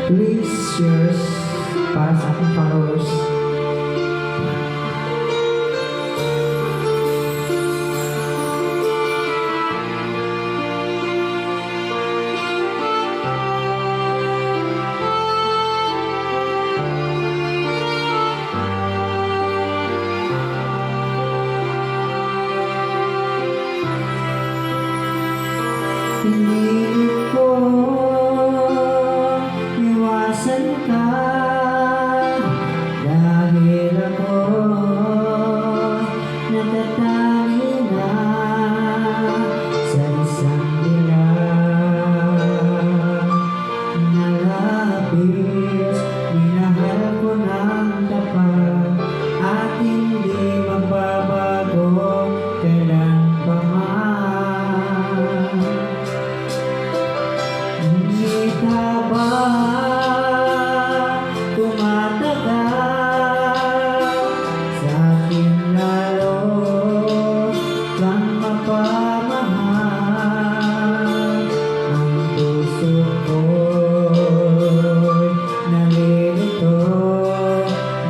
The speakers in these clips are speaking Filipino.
Please shares para sa aking followers. Pinilit ko iwasan ka dahil ako natatali na sa isang dilag. Nalapis, minahal ko ng tapat at hindi magbabago kailan pa man. Ngunit habang tumatagal, sa akin lalo kang mapamahal. Ang puso ko'y nalilito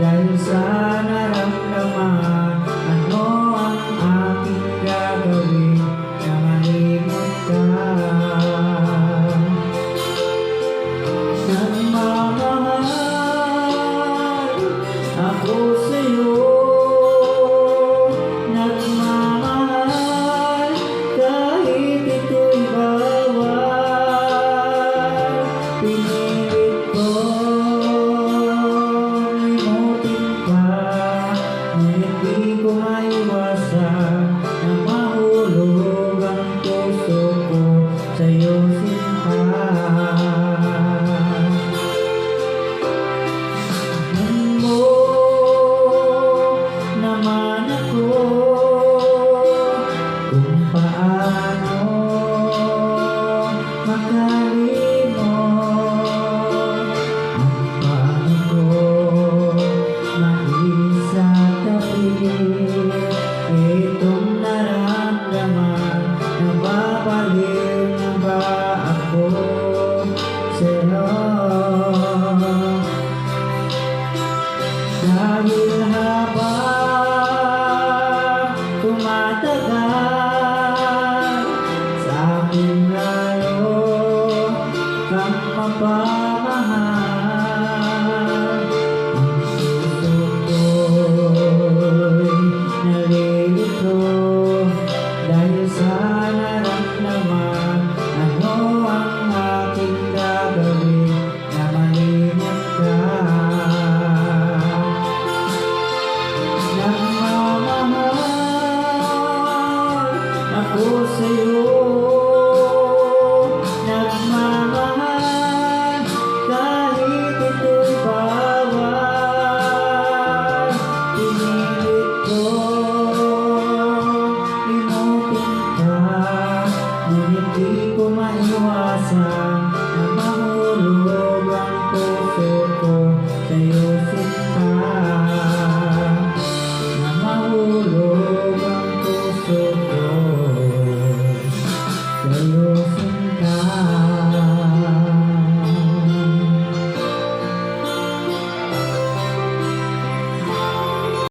dahil sa naramdaman. Ano ang aking gagawin na malimot ka? Nagmamahal ako sa'yo, nagmamahal kahit ito'y bawal. Pinilit ko limutin ka, ngunit di ko maiwasan na mahulog ang puso ko sa'yo, sinta. Kung paano makalimot ang paano ko maisatabi itong naramdaman. Nababaliw na ba ako sa'yo? Dahil habang tumatagal, sa akin lalo kang mapamahal. Ang puso ko'y nalilito dahil sa naramdaman. Ano ang aking gagawin na malimot ka? Nagmamahal ako sa'yo, nagmamahal kahit ito'y bawal. Pinilit ko limutin ka, ngunit di ko maiwasan